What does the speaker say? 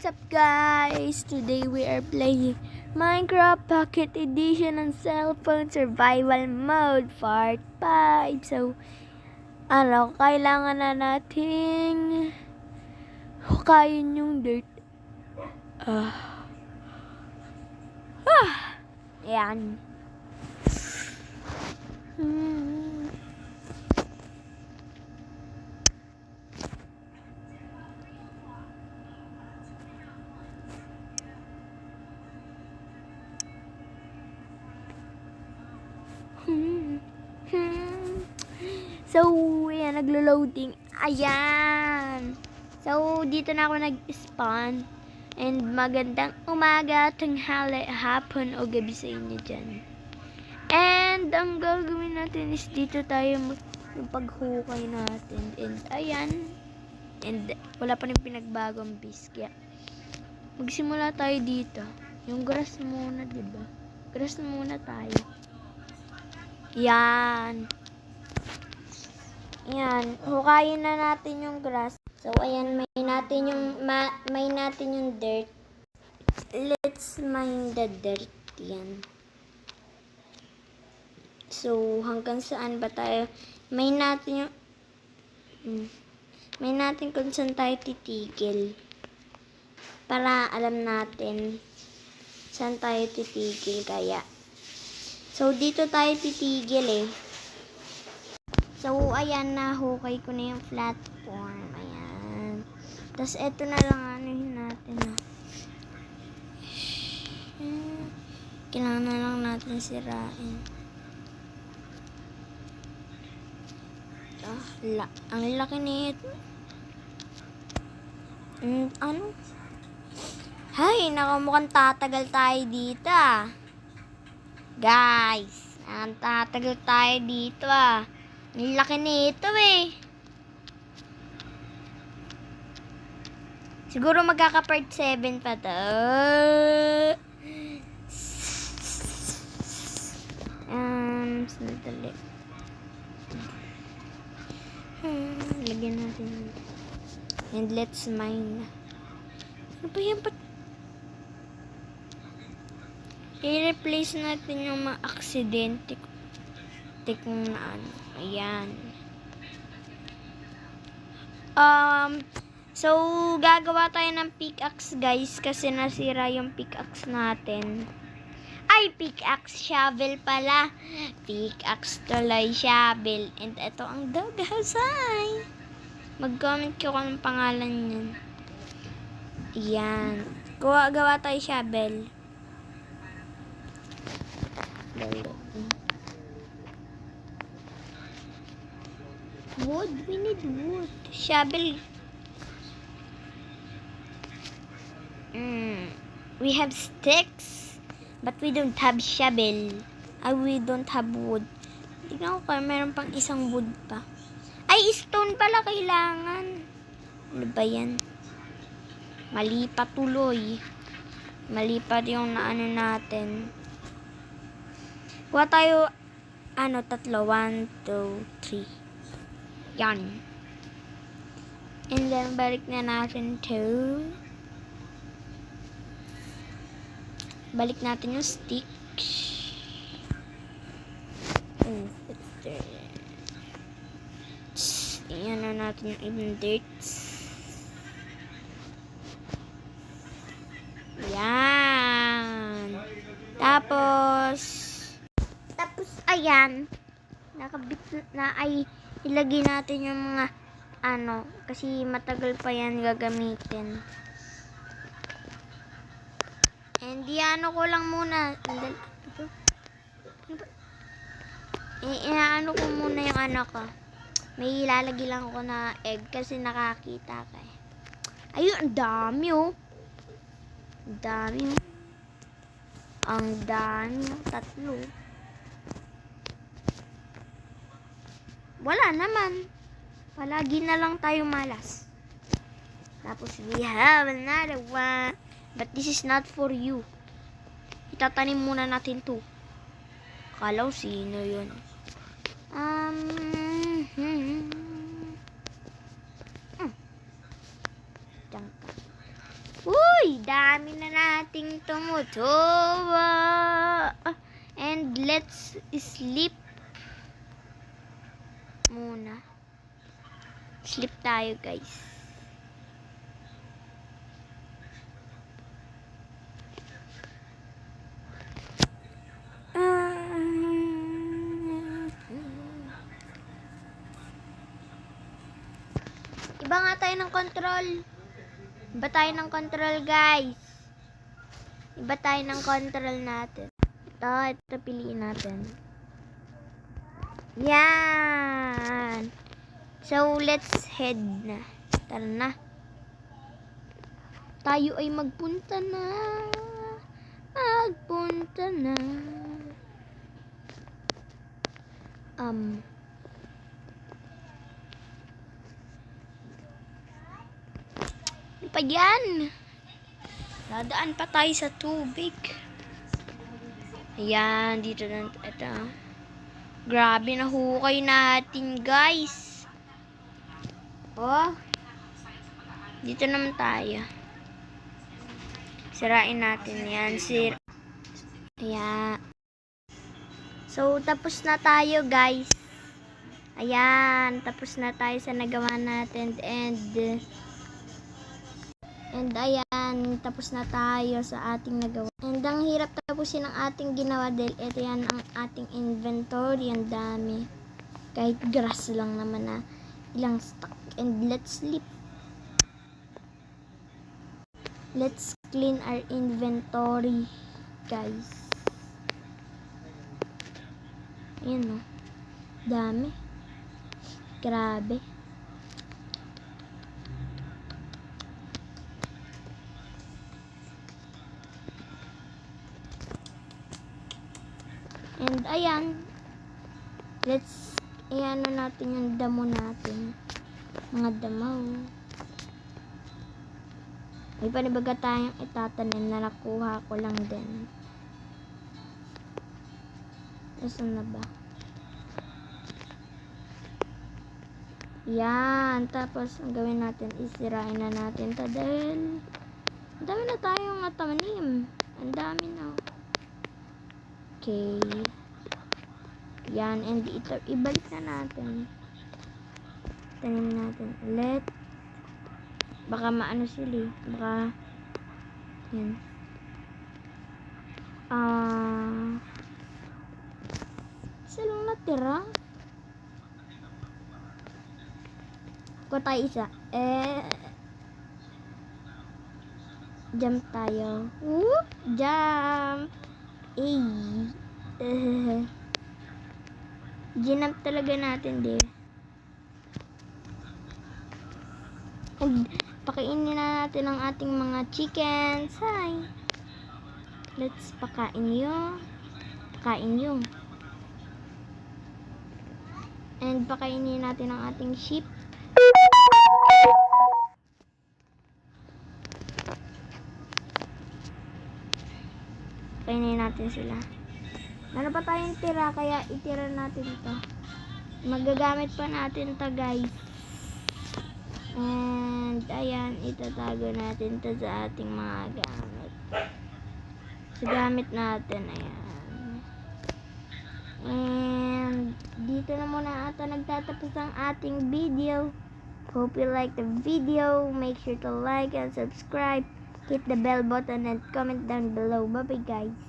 What's up guys? Today we are playing Minecraft Pocket Edition on Cellphone Survival Mode Part 5. So, kailangan na nating hukayin yung dirt. Ayan. So, ayan, naglo-loading. Ayan. So, dito na ako nag-spawn. And magandang umaga, tanghali, hapon o gabi sa inyo dyan. And ang gagawin natin is dito tayo yung paghukay natin. And ayan. And wala pa rin pinagbagong base. Kaya magsimula tayo dito. Yung grass muna, diba? Grass muna tayo. Yan. Ayan, hukayin na natin yung grass. So, ayan, may natin yung dirt. Let's mine the dirt. Yan. So, hanggang saan ba tayo? May natin kung saan tayo titigil. Para alam natin saan tayo titigil kaya. So, dito tayo titigil eh. So, ayan, nahukay ko na yung platform. Ayan. Tapos, eto na lang anuhin natin. Kailangan na lang natin sirain. Ang laki nito. Ano? Hay, mukhang tatagal tayo dito Guys, tatagal tayo dito Ang laki nito Siguro magkaka-part 7 pa to. Sandali. Lagyan natin. And let's mine. Ano ba yan? I-replace natin yung mga aksidente kung naan. Ayan. So, gagawa tayo ng pickaxe, guys, kasi nasira yung pickaxe natin. Ay, pickaxe, shovel pala. Pickaxe tuloy, shovel. And ito ang dagasay. Mag-comment ko kung anong pangalan niyan. Ayan. Gawa tayo shovel. Wood, we need wood. Shovel. We have sticks, but we don't have shovel. We don't have wood. Tignan ko kaya meron pang isang wood pa. Ay, stone pala kailangan. Ano ba yan? Mali pa tuloy. Mali pa yung naano natin. Kuha tayo, 3. 1, 2, 3. Yan. And then, balik na natin to. Balik natin yung stick. Iyan na natin yung ibang dirt. Yan. Tapos, ayan. Nakabit na ay ilagay natin yung mga kasi matagal pa yan gagamitin. And ko lang muna. Inaano ko muna yung ko. May ilalagay lang ako na egg kasi nakakita ka Ayun, ang dami Ang dami Ang dami 3. Wala naman. Palagi na lang tayo malas. Tapos we have another one. But this is not for you. Itatanim muna natin to. Kalaw sino yun? Diyan ka. Uy! Uy, dami na nating tumutuwa. And let's sleep muna. Sleep tayo, guys. Iba nga tayo ng control. Iba tayo ng control, guys. Iba tayo ng control natin. Ito piliin natin. Yan. So, let's head na. Tara na. Tayo ay magpunta na. Magpunta na. Ano pa yan? Dadaan pa tayo sa tubig. Ayan, dito na. Ito. Grabe na hukay natin, guys. Oh. Dito naman tayo. Sirain natin yan. Ayan. So, tapos na tayo, guys. Ayan. Tapos na tayo sa nagawa natin. And ayan. Tapos na tayo sa ating nagawa. And ang hirap tapusin ang ating ginawa dahil ito yan ang ating inventory. Ang dami. Kahit grass lang naman na ilang stock. And let's sleep. Let's clean our inventory, guys. Ayan o. Dami. Grabe. And ayan. Let's ayan na natin yung damo natin. Mga damo. May panibaga tayong itatanim na nakuha ko lang din. Nasaan na ba? Yan. Tapos, ang gawin natin, isirain na natin ito dahil ang dami na tayong tanim. Ang dami na. Okay. Yan. And ito, ibalik na natin. Tanim natin ulit. Baka maano sila eh. Baka yan. Isa lang natira. Kuha tayo isa. Jump tayo. Whoop! Jump! Ginamp talaga natin din. And pakainin na natin ang ating mga chickens. Hi! Let's pakain nyo. Pakain nyo. And pakainin natin ang ating sheep. Pakainin natin sila. Meron pa tayong tira, kaya itira natin ito. Magagamit pa natin ito, guys. And ayan, itatago natin ito sa ating mga gamit. Sa gamit natin, ayan. And dito na muna ata nagtatapos ang ating video. Hope you like the video. Make sure to like and subscribe. Hit the bell button and comment down below. Bye bye, guys.